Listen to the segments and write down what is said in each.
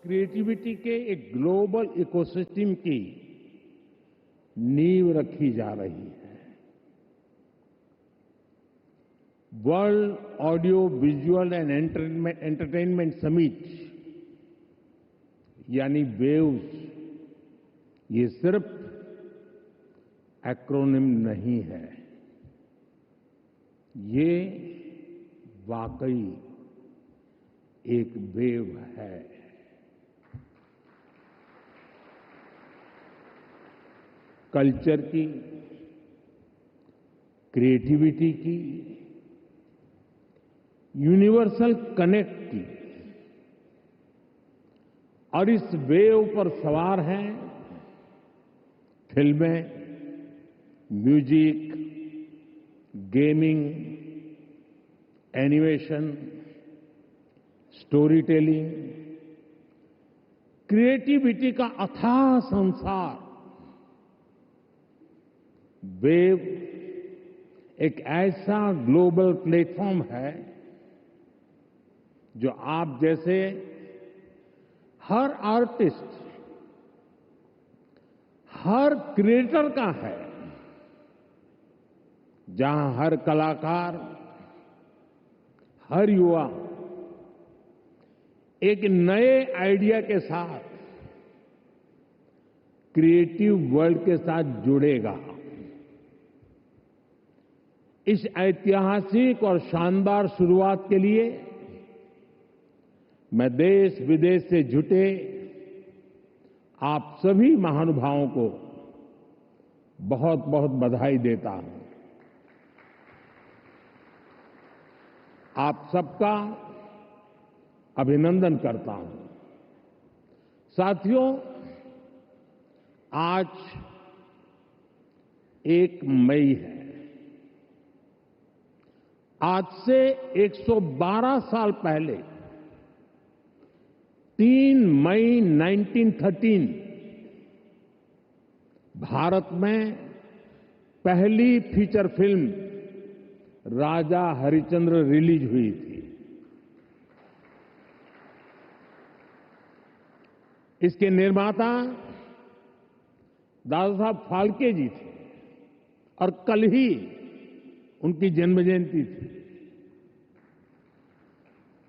Creativity के एक global ecosystem की नींव रखी जा रही है। World audio visual and entertainment summit यानी वेव्स, ये सिर्फ एक्रोनिम नहीं है, ये वाकई एक वेव है। कल्चर की, क्रिएटिविटी की, यूनिवर्सल कनेक्ट की, और इस वेव पर सवार हैं फिल्में, music, gaming, animation, story telling, creativity का अथाह संसार। वेव एक ऐसा ग्लोबल प्लेटफॉर्म है जो आप जैसे हर आर्टिस्ट, हर क्रिएटर का है, जहां हर कलाकार, हर युवा एक नए आइडिया के साथ क्रिएटिव वर्ल्ड के साथ जुड़ेगा। इस ऐतिहासिक और शानदार शुरुआत के लिए मैं देश विदेश से जुटे आप सभी महानुभावों को बहुत बहुत बधाई देता हूं। आप सबका अभिनंदन करता हूं। साथियों, आज 1 मई है। आज से 112 साल पहले 3 मई 1913 भारत में पहली फीचर फिल्म राजा हरिश्चंद्र रिलीज हुई थी। इसके निर्माता दादा साहब फाल्के जी थे और कल ही उनकी जन्म जयंती थी।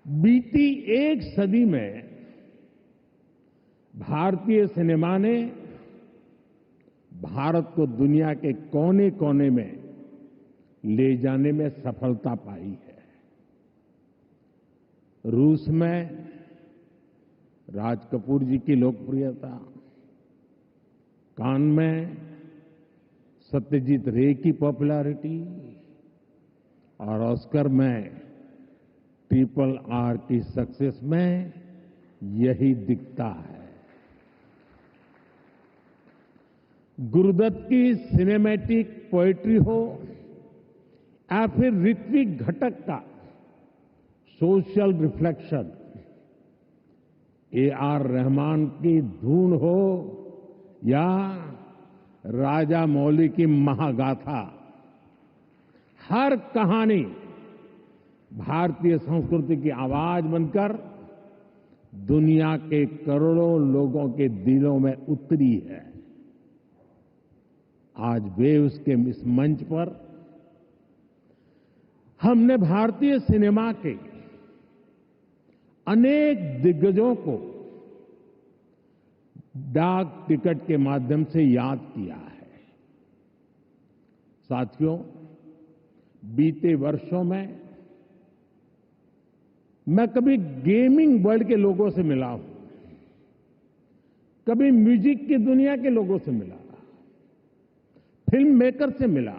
बीती 1 सदी में भारतीय सिनेमा ने भारत को दुनिया के कोने कोने में ले जाने में सफलता पाई है। रूस में राज कपूर जी की लोकप्रियता, कान में सत्यजीत रे की पॉपुलैरिटी और ऑस्कर में RRR की सक्सेस में यही दिखता है। गुरुदत्त की सिनेमैटिक पोएट्री हो या फिर ऋत्विक घटक का सोशल रिफ्लेक्शन, AR रहमान की धून हो या राजा मौली की महागाथा, हर कहानी भारतीय संस्कृति की आवाज बनकर दुनिया के करोड़ों लोगों के दिलों में उतरी है। आज वेव्स के इस मंच पर हमने भारतीय सिनेमा के अनेक दिग्गजों को डाक टिकट के माध्यम से याद किया है। साथियों, बीते वर्षों में मैं कभी गेमिंग वर्ल्ड के लोगों से मिला हूं, कभी म्यूजिक की दुनिया के लोगों से मिला, फिल्म मेकर से मिला,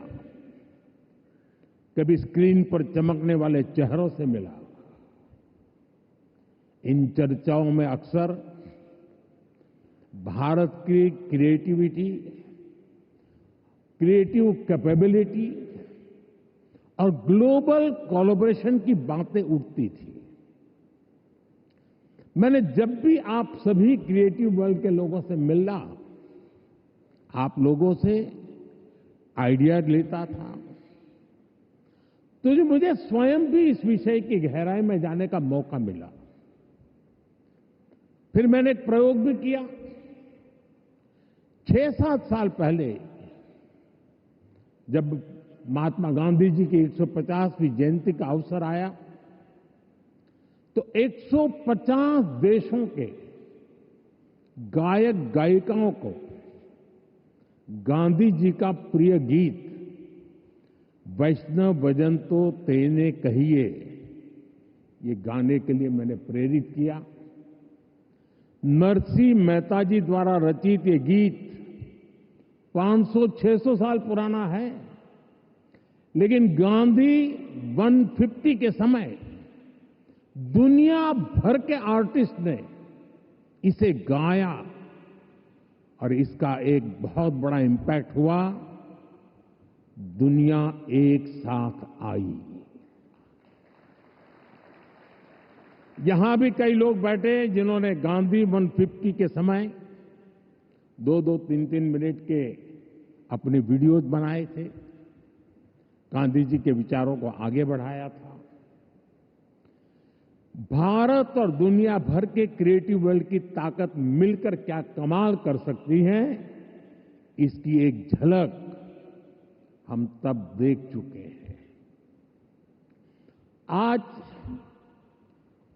कभी स्क्रीन पर चमकने वाले चेहरों से मिला। इन चर्चाओं में अक्सर भारत की क्रिएटिविटी, क्रिएटिव कैपेबिलिटी और ग्लोबल कोलैबोरेशन की बातें उठती थी। मैंने जब भी आप सभी क्रिएटिव वर्ल्ड के लोगों से मिला, आप लोगों से आइडिया लेता था, तो जो मुझे स्वयं भी इस विषय की गहराई में जाने का मौका मिला। फिर मैंने एक प्रयोग भी किया। 6-7 साल पहले जब महात्मा गांधी जी की 150वीं जयंती का अवसर आया तो 150 देशों के गायक गायिकाओं को गांधी जी का प्रिय गीत वैष्णव भजन तो तेने कहिए ये गाने के लिए मैंने प्रेरित किया। नरसिंह मेहता जी द्वारा रचित ये गीत 500-600 साल पुराना है, लेकिन गांधी 150 के समय दुनिया भर के आर्टिस्ट ने इसे गाया और इसका एक बहुत बड़ा इम्पैक्ट हुआ। दुनिया एक साथ आई। यहां भी कई लोग बैठे जिन्होंने गांधी 150 के समय 2-2, 3-3 मिनट के अपने वीडियोज बनाए थे, गांधी जी के विचारों को आगे बढ़ाया था। भारत और दुनिया भर के क्रिएटिव वर्ल्ड की ताकत मिलकर क्या कमाल कर सकती है, इसकी एक झलक हम तब देख चुके हैं। आज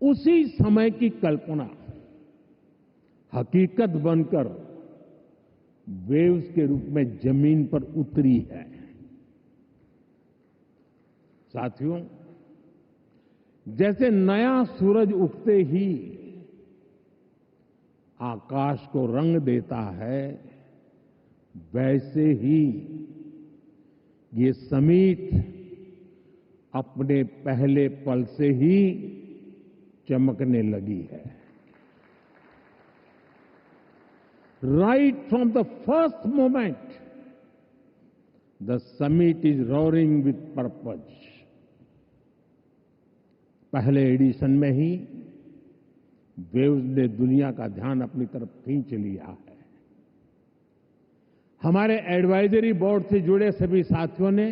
उसी समय की कल्पना हकीकत बनकर वेव्स के रूप में जमीन पर उतरी है। साथियों, जैसे नया सूरज उगते ही आकाश को रंग देता है, वैसे ही ये समिट अपने पहले पल से ही चमकने लगी है। Right from the first moment the summit is roaring with purpose. पहले एडिशन में ही वेव्स ने दुनिया का ध्यान अपनी तरफ खींच लिया है। हमारे एडवाइजरी बोर्ड से जुड़े सभी साथियों ने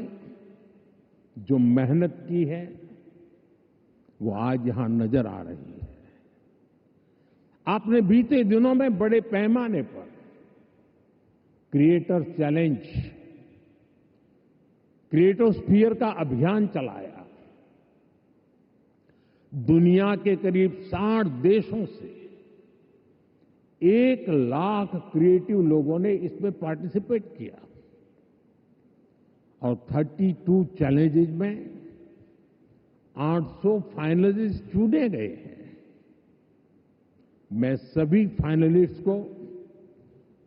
जो मेहनत की है वो आज यहां नजर आ रही है। आपने बीते दिनों में बड़े पैमाने पर क्रिएटर चैलेंज, क्रिएटोस्फीयर का अभियान चलाया। दुनिया के करीब 60 देशों से 1 लाख क्रिएटिव लोगों ने इसमें पार्टिसिपेट किया और 32 चैलेंजेस में 800 फाइनलिस्ट चुने गए हैं। मैं सभी फाइनलिस्ट को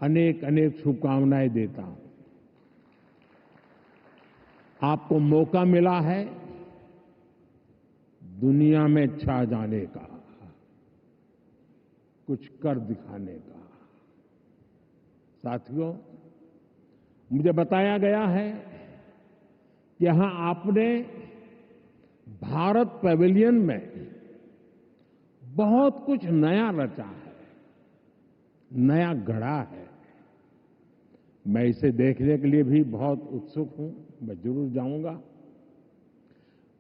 अनेक अनेक शुभकामनाएं देता हूं। आपको मौका मिला है दुनिया में छा जाने का, कुछ कर दिखाने का। साथियों, मुझे बताया गया है कि यहां आपने भारत पैवेलियन में बहुत कुछ नया रचा है, नया गढ़ा है। मैं इसे देखने के लिए भी बहुत उत्सुक हूं, मैं जरूर जाऊंगा।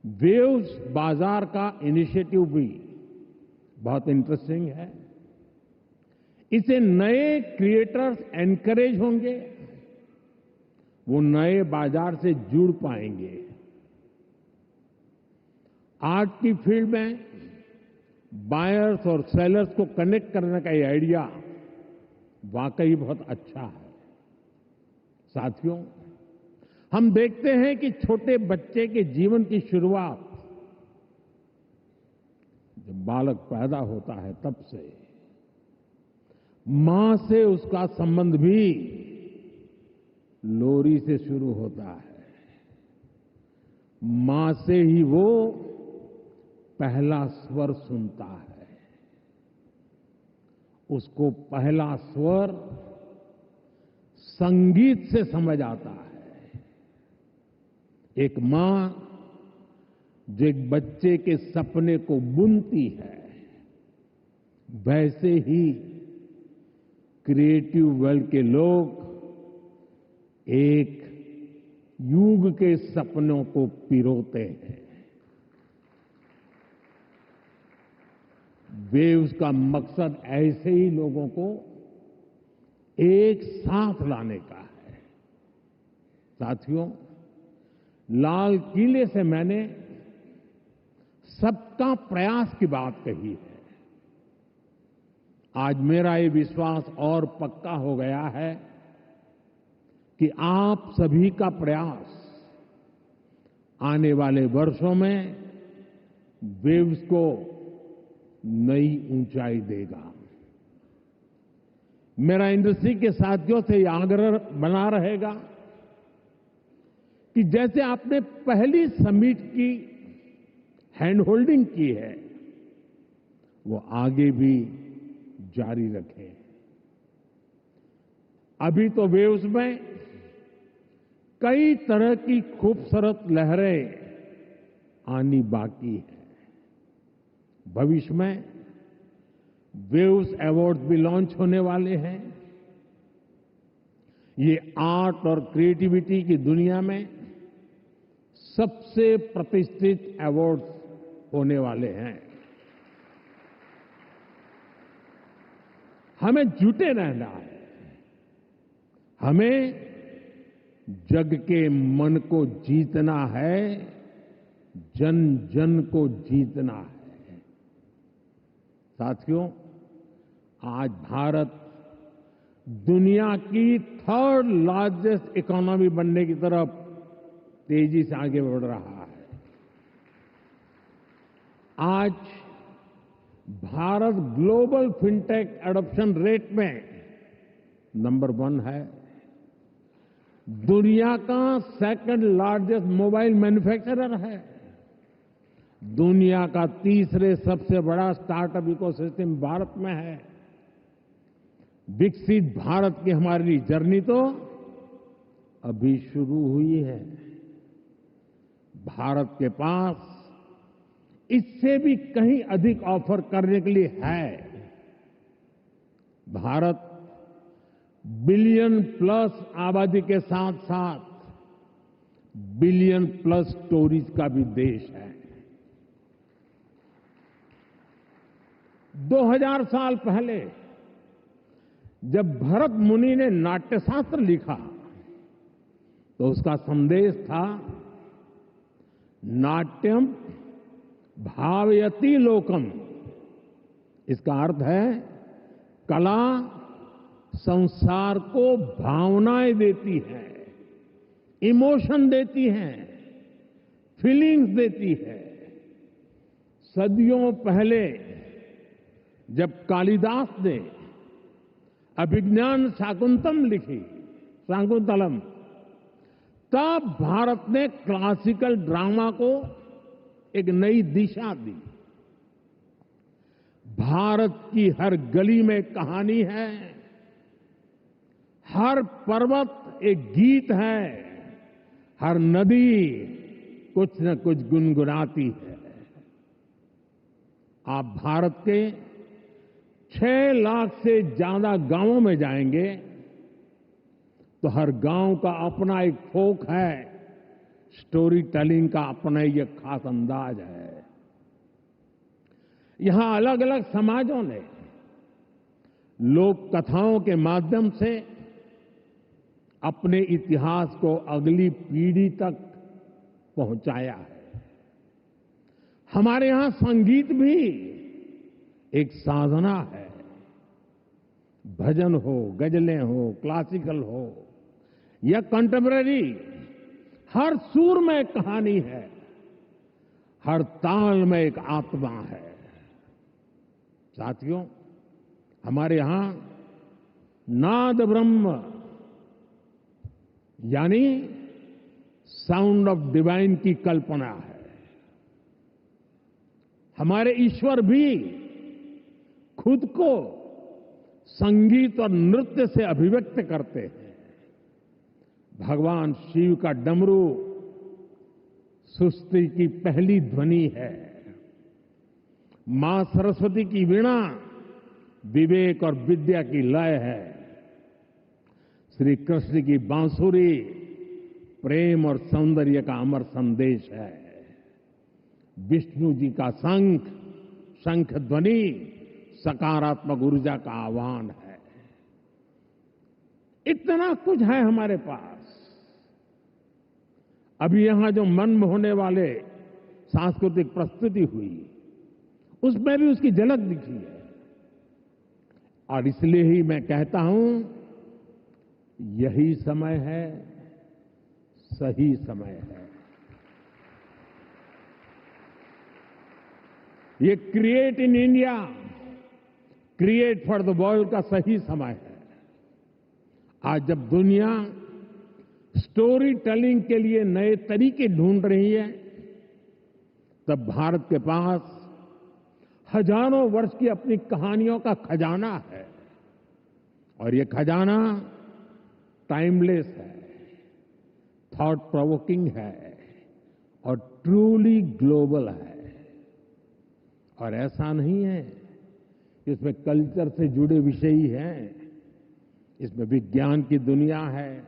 वेव्स बाजार का इनिशिएटिव भी बहुत इंटरेस्टिंग है। इसे नए क्रिएटर्स एनकरेज होंगे, वो नए बाजार से जुड़ पाएंगे। आर्ट की फील्ड में बायर्स और सेलर्स को कनेक्ट करने का ये आइडिया वाकई बहुत अच्छा है। साथियों, हम देखते हैं कि छोटे बच्चे के जीवन की शुरुआत जब बालक पैदा होता है तब से मां से उसका संबंध भी लोरी से शुरू होता है। मां से ही वो पहला स्वर सुनता है। उसको पहला स्वर संगीत से समझ आता है। एक मां जो एक बच्चे के सपने को बुनती है, वैसे ही क्रिएटिव वर्ल्ड के लोग एक युग के सपनों को पिरोते हैं। वेव्स का मकसद ऐसे ही लोगों को एक साथ लाने का है। साथियों, लाल किले से मैंने सबका प्रयास की बात कही है। आज मेरा ये विश्वास और पक्का हो गया है कि आप सभी का प्रयास आने वाले वर्षों में वेव्स को नई ऊंचाई देगा। मेरा इंडस्ट्री के साथियों से यह आग्रह बना रहेगा कि जैसे आपने पहली समिट की हैंड होल्डिंग की है, वो आगे भी जारी रखें। अभी तो वेव्स में कई तरह की खूबसूरत लहरें आनी बाकी है। भविष्य में वेव्स अवार्ड भी लॉन्च होने वाले हैं। ये आर्ट और क्रिएटिविटी की दुनिया में सबसे प्रतिष्ठित अवार्ड्स होने वाले हैं। हमें जुटे रहना है। हमें जग के मन को जीतना है, जन जन को जीतना है। साथियों, आज भारत दुनिया की थर्ड लार्जेस्ट इकोनॉमी बनने की तरफ तेजी से आगे बढ़ रहा है। आज Bharat global fintech adoption rate में नंबर 1 है। दुनिया का सेकंड लार्जेस्ट मोबाइल मैन्युफैक्चरर है। दुनिया का तीसरे सबसे बड़ा स्टार्टअप इकोसिस्टम भारत में है। विकसित भारत की हमारी जर्नी तो अभी शुरू हुई है। भारत के पास इससे भी कहीं अधिक ऑफर करने के लिए है। भारत बिलियन प्लस आबादी के साथ साथ बिलियन प्लस स्टोरीज का भी देश है। 2000 साल पहले जब भरत मुनि ने नाट्यशास्त्र लिखा तो उसका संदेश था, नाट्यम भावयति लोकम। इसका अर्थ है कला संसार को भावनाएं देती है, इमोशन देती है, फीलिंग्स देती है। सदियों पहले जब कालिदास ने अभिज्ञान शाकुंतलम, तब भारत ने क्लासिकल ड्रामा को एक नई दिशा दी। भारत की हर गली में कहानी है, हर पर्वत एक गीत है, हर नदी कुछ न कुछ गुनगुनाती है। आप भारत के 6 लाख से ज्यादा गांवों में जाएंगे तो हर गांव का अपना एक फोक है, स्टोरी टेलिंग का अपना ही एक खास अंदाज है। यहां अलग अलग समाजों ने लोक कथाओं के माध्यम से अपने इतिहास को अगली पीढ़ी तक पहुंचाया है। हमारे यहां संगीत भी एक साधना है। भजन हो, गजलें हो, क्लासिकल हो या कंटेम्पररी, हर सुर में एक कहानी है, हर ताल में एक आत्मा है। साथियों, हमारे यहां नाद ब्रह्म यानी साउंड ऑफ डिवाइन की कल्पना है। हमारे ईश्वर भी खुद को संगीत और नृत्य से अभिव्यक्त करते हैं। भगवान शिव का डमरू सृष्टि की पहली ध्वनि है। मां सरस्वती की वीणा विवेक और विद्या की लय है। श्री कृष्ण की बांसुरी प्रेम और सौंदर्य का अमर संदेश है। विष्णु जी का शंख शंख ध्वनि सकारात्मक ऊर्जा का आह्वान है। इतना कुछ है हमारे पास। अभी यहां जो मन मोहने वाले सांस्कृतिक प्रस्तुति हुई, उसमें भी उसकी झलक दिखी है। और इसलिए ही मैं कहता हूं, यही समय है, सही समय है। ये create in India, create for the world का सही समय है। आज जब दुनिया स्टोरी टेलिंग के लिए नए तरीके ढूंढ रही है, तब भारत के पास हजारों वर्ष की अपनी कहानियों का खजाना है। और ये खजाना टाइमलेस है, थॉट प्रोवोकिंग है और ट्रूली ग्लोबल है। और ऐसा नहीं है कि इसमें कल्चर से जुड़े विषय ही हैं। इसमें विज्ञान की दुनिया है,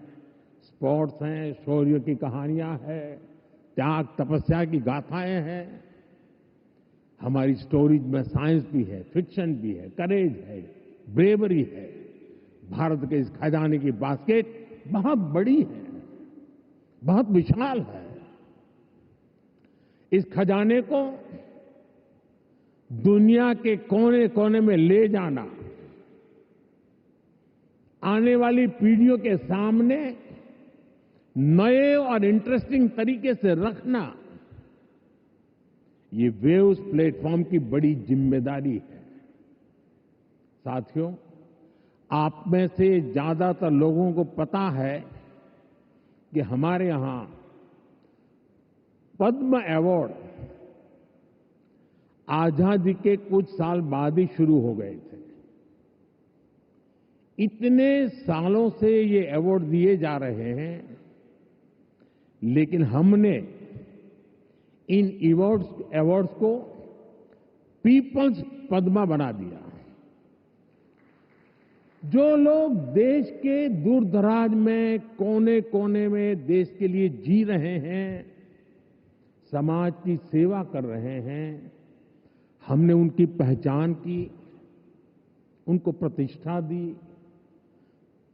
स्पोर्ट्स हैं, शौर्य की कहानियां हैं, त्याग तपस्या की गाथाएं हैं। हमारी स्टोरीज में साइंस भी है, फिक्शन भी है, करेज है, ब्रेवरी है। भारत के इस खजाने की बास्केट बहुत बड़ी है, बहुत विशाल है। इस खजाने को दुनिया के कोने कोने में ले जाना, आने वाली पीढ़ियों के सामने नए और इंटरेस्टिंग तरीके से रखना, ये वेव्स प्लेटफॉर्म की बड़ी जिम्मेदारी है। साथियों, आप में से ज्यादातर लोगों को पता है कि हमारे यहां पद्म अवार्ड आजादी के कुछ साल बाद ही शुरू हो गए थे। इतने सालों से ये अवार्ड दिए जा रहे हैं, लेकिन हमने इन अवार्ड्स को पीपल्स पद्मा बना दिया। जो लोग देश के दूर दराज में, कोने कोने में देश के लिए जी रहे हैं, समाज की सेवा कर रहे हैं, हमने उनकी पहचान की, उनको प्रतिष्ठा दी,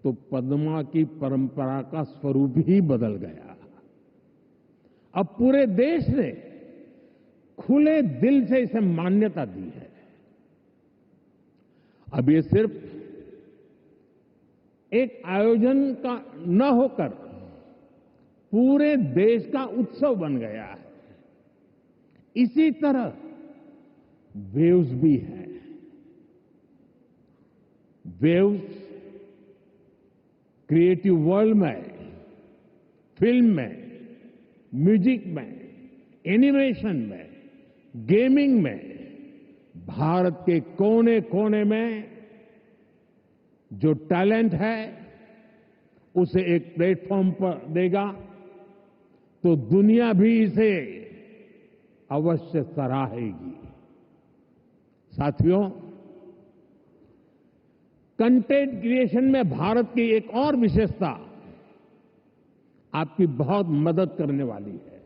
तो पद्मा की परंपरा का स्वरूप ही बदल गया। अब पूरे देश ने खुले दिल से इसे मान्यता दी है। अब ये सिर्फ एक आयोजन का न होकर पूरे देश का उत्सव बन गया है। इसी तरह वेव्स भी है। वेव्स क्रिएटिव वर्ल्ड में, फिल्म में, म्यूजिक में, एनिमेशन में, गेमिंग में, भारत के कोने कोने में जो टैलेंट है, उसे एक प्लेटफॉर्म पर देगा तो दुनिया भी इसे अवश्य सराहेगी। साथियों, कंटेंट क्रिएशन में भारत की एक और विशेषता आपकी बहुत मदद करने वाली है।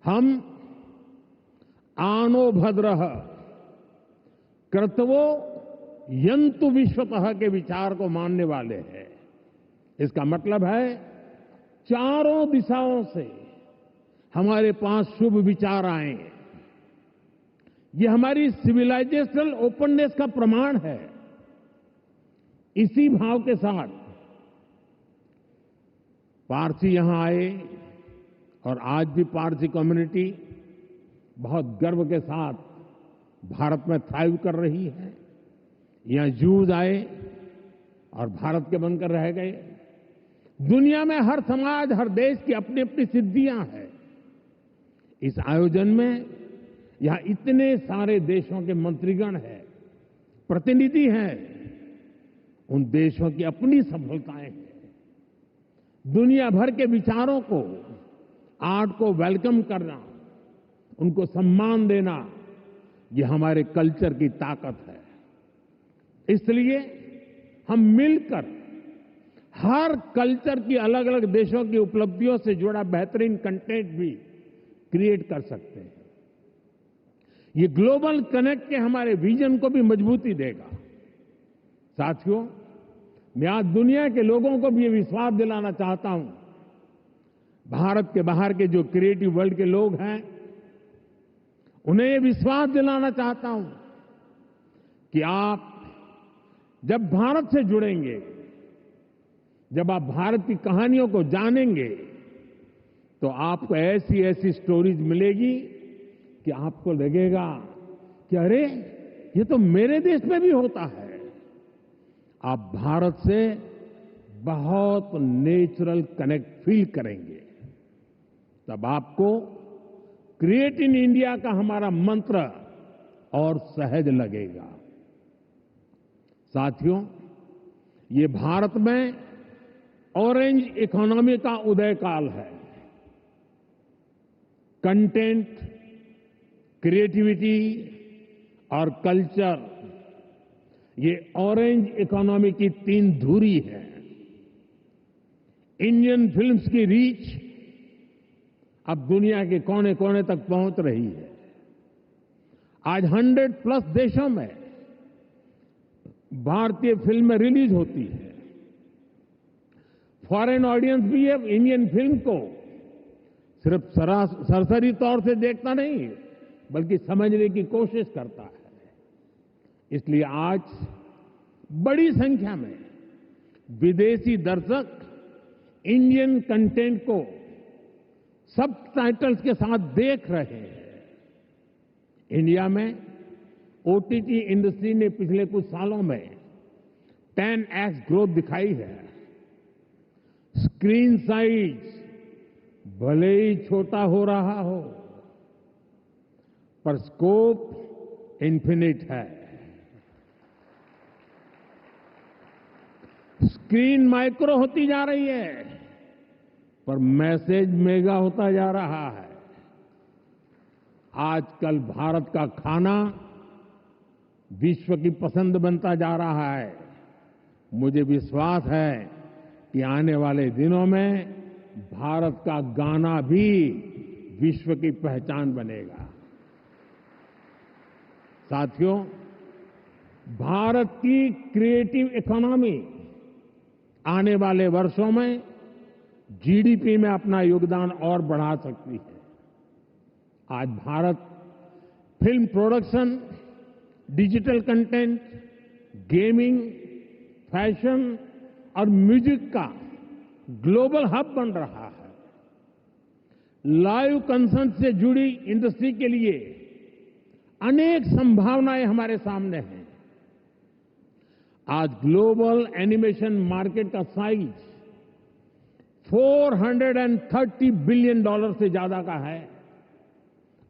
हम आनो भद्रः कृतवो यंतु विश्वतः के विचार को मानने वाले हैं। इसका मतलब है, चारों दिशाओं से हमारे पास शुभ विचार आए। ये हमारी सिविलाइजेशनल ओपननेस का प्रमाण है। इसी भाव के साथ पारसी यहां आए और आज भी पारसी कम्युनिटी बहुत गर्व के साथ भारत में थ्राइव कर रही है। यहां जूज आए और भारत के बनकर रह गए। दुनिया में हर समाज, हर देश की अपनी अपनी सिद्धियां हैं। इस आयोजन में यहां इतने सारे देशों के मंत्रीगण हैं, प्रतिनिधि हैं। उन देशों की अपनी सफलताएं हैं। दुनिया भर के विचारों को, आर्ट को वेलकम करना, उनको सम्मान देना, ये हमारे कल्चर की ताकत है। इसलिए हम मिलकर हर कल्चर की, अलग अलग देशों की उपलब्धियों से जुड़ा बेहतरीन कंटेंट भी क्रिएट कर सकते हैं। ये ग्लोबल कनेक्ट के हमारे विजन को भी मजबूती देगा। साथियों, मैं आज दुनिया के लोगों को भी ये विश्वास दिलाना चाहता हूं, भारत के बाहर के जो क्रिएटिव वर्ल्ड के लोग हैं, उन्हें ये विश्वास दिलाना चाहता हूं कि आप जब भारत से जुड़ेंगे, जब आप भारत की कहानियों को जानेंगे, तो आपको ऐसी ऐसी स्टोरीज मिलेगी कि आपको लगेगा कि अरे, ये तो मेरे देश में भी होता है। आप भारत से बहुत नेचुरल कनेक्ट फील करेंगे। तब आपको क्रिएट इन इंडिया का हमारा मंत्र और सहज लगेगा। साथियों, ये भारत में ऑरेंज इकोनॉमी का उदय काल है। कंटेंट, क्रिएटिविटी और कल्चर, ये ऑरेंज इकोनॉमी की तीन धुरी है। इंडियन फिल्म्स की रीच अब दुनिया के कोने कोने तक पहुंच रही है। आज 100+ देशों में भारतीय फिल्में रिलीज होती है। फॉरेन ऑडियंस भी अब इंडियन फिल्म को सिर्फ सरसरी तौर से देखता नहीं, बल्कि समझने की कोशिश करता है। इसलिए आज बड़ी संख्या में विदेशी दर्शक इंडियन कंटेंट को सबटाइटल्स के साथ देख रहे हैं। इंडिया में ओटीटी इंडस्ट्री ने पिछले कुछ सालों में 10x ग्रोथ दिखाई है। स्क्रीन साइज भले ही छोटा हो रहा हो, पर स्कोप इन्फिनिट है। स्क्रीन माइक्रो होती जा रही है, पर मैसेज मेगा होता जा रहा है। आजकल भारत का खाना विश्व की पसंद बनता जा रहा है। मुझे विश्वास है कि आने वाले दिनों में भारत का गाना भी विश्व की पहचान बनेगा। साथियों, भारत की क्रिएटिव इकोनॉमी आने वाले वर्षों में जीडीपी में अपना योगदान और बढ़ा सकती है। आज Bharat film production, digital content, gaming, fashion और म्यूजिक का ग्लोबल हब बन रहा है। लाइव कंसर्ट से जुड़ी इंडस्ट्री के लिए अनेक संभावनाएं हमारे सामने हैं। आज ग्लोबल एनिमेशन मार्केट का साइज $430 बिलियन से ज्यादा का है।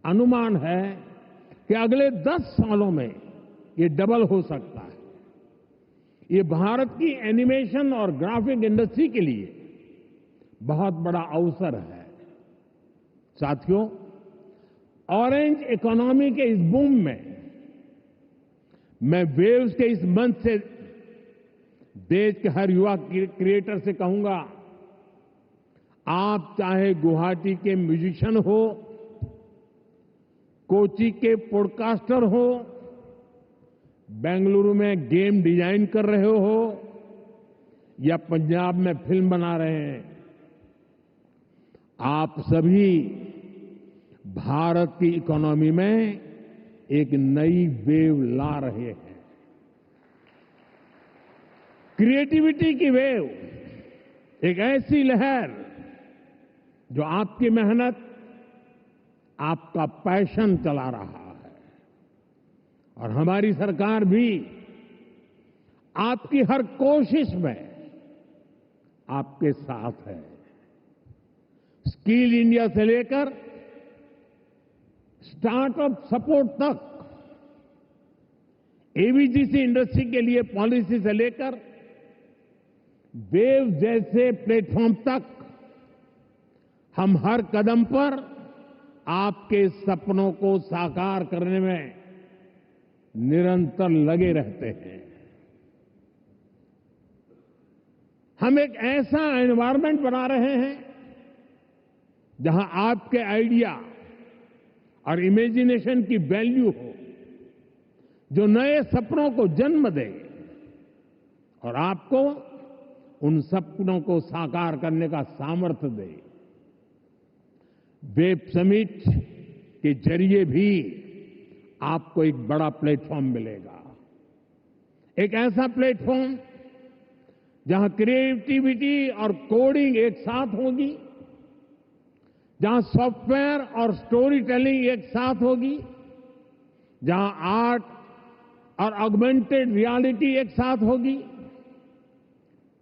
अनुमान है कि अगले 10 सालों में ये डबल हो सकता है। ये भारत की एनिमेशन और ग्राफिक इंडस्ट्री के लिए बहुत बड़ा अवसर है। साथियों, ऑरेंज इकोनॉमी के इस बूम में मैं वेव्स के इस मंच से देश के हर युवा क्रिएटर से कहूंगा, आप चाहे गुवाहाटी के म्यूजिशियन हो, कोची के पॉडकास्टर हो, बेंगलुरु में गेम डिजाइन कर रहे हो या पंजाब में फिल्म बना रहे हैं, आप सभी भारत की इकोनॉमी में एक नई वेव ला रहे हैं। क्रिएटिविटी की वेव, एक ऐसी लहर जो आपकी मेहनत, आपका पैशन चला रहा है। और हमारी सरकार भी आपकी हर कोशिश में आपके साथ है। स्किल इंडिया से लेकर स्टार्टअप सपोर्ट तक, एवीजीसी इंडस्ट्री के लिए पॉलिसी से लेकर वेव जैसे प्लेटफॉर्म तक, हम हर कदम पर आपके सपनों को साकार करने में निरंतर लगे रहते हैं। हम एक ऐसा एनवायरनमेंट बना रहे हैं जहां आपके आइडिया और इमेजिनेशन की वैल्यू हो, जो नए सपनों को जन्म दे और आपको उन सपनों को साकार करने का सामर्थ्य दे। वेब समिट के जरिए भी आपको एक बड़ा प्लेटफॉर्म मिलेगा, एक ऐसा प्लेटफॉर्म जहां क्रिएटिविटी और कोडिंग एक साथ होगी, जहां सॉफ्टवेयर और स्टोरी टेलिंग एक साथ होगी, जहां आर्ट और ऑगमेंटेड रियलिटी एक साथ होगी।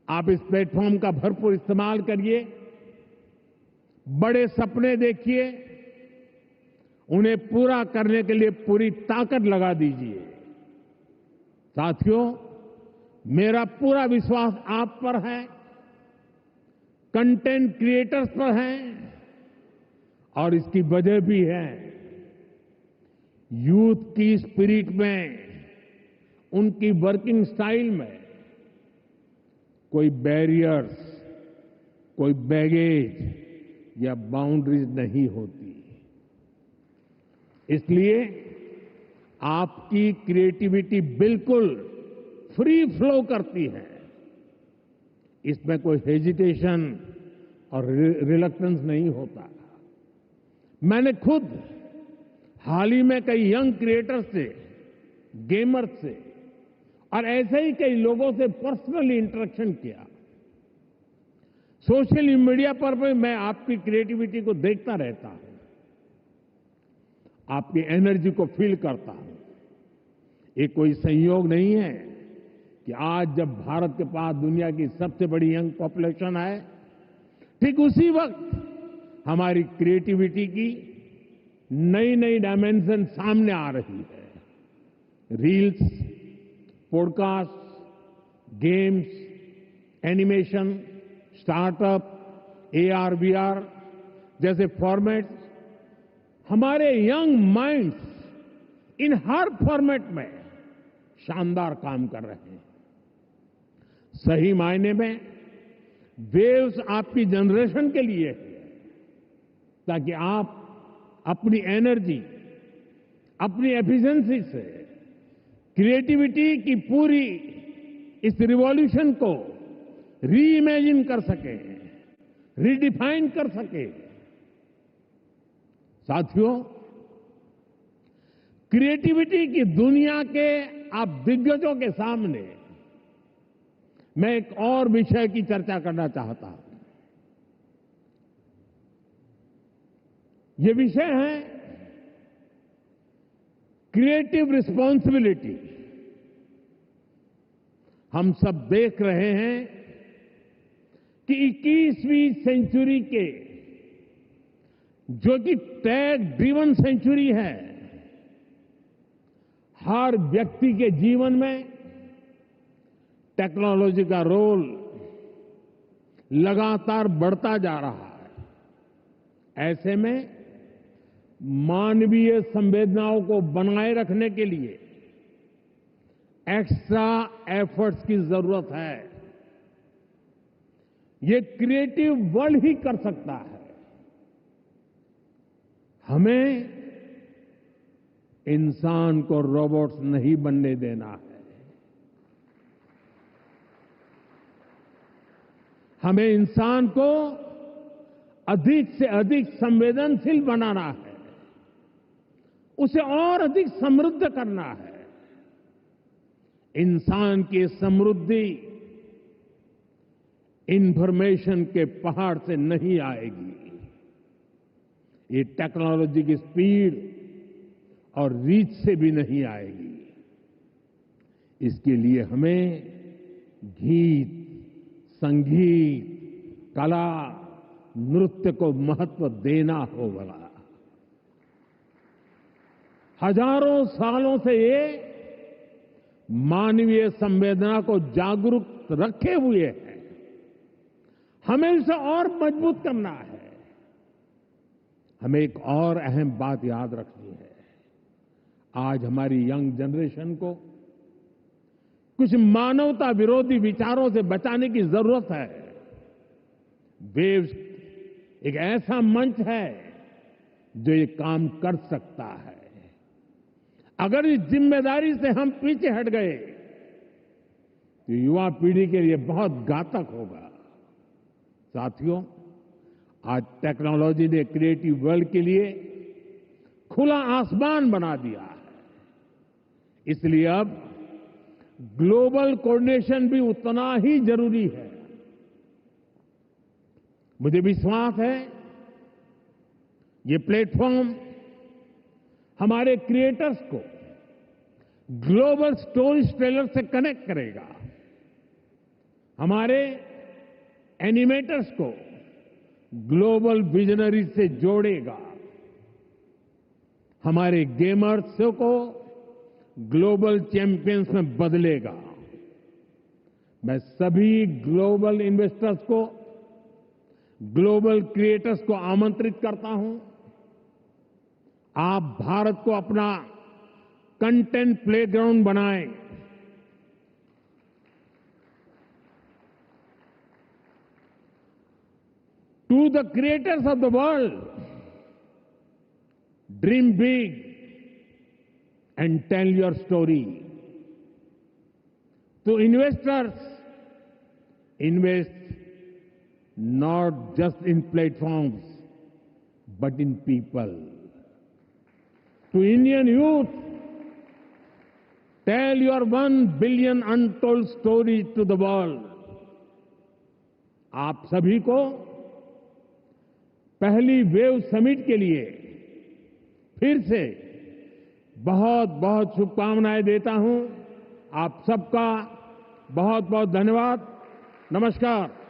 आप इस प्लेटफॉर्म का भरपूर इस्तेमाल करिए, बड़े सपने देखिए, उन्हें पूरा करने के लिए पूरी ताकत लगा दीजिए। साथियों, मेरा पूरा विश्वास आप पर है, कंटेंट क्रिएटर्स पर है, और इसकी वजह भी है यूथ की स्पिरिट में, उनकी वर्किंग स्टाइल में कोई बैरियर्स, कोई बैगेज या बाउंड्रीज नहीं होती। इसलिए आपकी क्रिएटिविटी बिल्कुल फ्री फ्लो करती है, इसमें कोई हेजिटेशन और रिलक्टेंस नहीं होता। मैंने खुद हाल ही में कई यंग क्रिएटर्स से, गेमर्स से और ऐसे ही कई लोगों से पर्सनली इंटरेक्शन किया। सोशल मीडिया पर भी मैं आपकी क्रिएटिविटी को देखता रहता हूं, आपकी एनर्जी को फील करता हूं। ये कोई संयोग नहीं है कि आज जब भारत के पास दुनिया की सबसे बड़ी यंग पॉपुलेशन है, ठीक उसी वक्त हमारी क्रिएटिविटी की नई नई डायमेंशन सामने आ रही है। Reels, podcast, games, animation, startup, AR, VR जैसे फॉर्मेट्स हमारे यंग माइंड्स इन हर फॉर्मेट में शानदार काम कर रहे हैं। सही मायने में वेव्स आपकी जनरेशन के लिए है, ताकि आप अपनी एनर्जी, अपनी एफिशिएंसी से क्रिएटिविटी की पूरी इस रिवॉल्यूशन को री इमेजिन कर सके, रीडिफाइन कर सके। साथियों, क्रिएटिविटी की दुनिया के आप दिग्गजों के सामने मैं एक और विषय की चर्चा करना चाहता हूं। ये विषय है क्रिएटिव रिस्पॉन्सिबिलिटी। हम सब देख रहे हैं कि 21वीं सेंचुरी के, जो कि टेक ड्रिवन सेंचुरी है, हर व्यक्ति के जीवन में टेक्नोलॉजी का रोल लगातार बढ़ता जा रहा है। ऐसे में मानवीय संवेदनाओं को बनाए रखने के लिए एक्स्ट्रा एफर्ट्स की जरूरत है। ये क्रिएटिव वर्ल्ड ही कर सकता है। हमें इंसान को रोबोट्स नहीं बनने देना है। हमें इंसान को अधिक से अधिक संवेदनशील बनाना है, उसे और अधिक समृद्ध करना है। इंसान की समृद्धि इंफॉर्मेशन के पहाड़ से नहीं आएगी, ये टेक्नोलॉजी की स्पीड और रीच से भी नहीं आएगी। इसके लिए हमें गीत, संगीत, कला, नृत्य को महत्व देना होगा। हजारों सालों से ये मानवीय संवेदना को जागरूक रखे हुए है। हमें इसे और मजबूत करना है। हमें एक और अहम बात याद रखनी है। आज हमारी यंग जनरेशन को कुछ मानवता विरोधी विचारों से बचाने की जरूरत है। वेव्स एक ऐसा मंच है जो ये काम कर सकता है। अगर इस जिम्मेदारी से हम पीछे हट गए तो युवा पीढ़ी के लिए बहुत घातक होगा। साथियों, आज टेक्नोलॉजी ने क्रिएटिव वर्ल्ड के लिए खुला आसमान बना दिया है। इसलिए अब ग्लोबल कोऑर्डिनेशन भी उतना ही जरूरी है। मुझे विश्वास है ये प्लेटफॉर्म हमारे क्रिएटर्स को ग्लोबल स्टोरी टेलर से कनेक्ट करेगा, हमारे एनिमेटर्स को ग्लोबल विजनरी से जोड़ेगा, हमारे गेमर्स को ग्लोबल चैंपियंस में बदलेगा। मैं सभी ग्लोबल इन्वेस्टर्स को, ग्लोबल क्रिएटर्स को आमंत्रित करता हूं, आप भारत को अपना कंटेंट प्लेग्राउंड बनाएं। To the creators of the world, dream big and tell your story. To investors, invest not just in platforms, but in people. To Indian youth, tell your 1 billion untold stories to the world. आप सभी को पहली wave summit के लिए फिर से बहुत बहुत शुभकामनाएं देता हूं। आप सबका बहुत बहुत धन्यवाद। नमस्कार।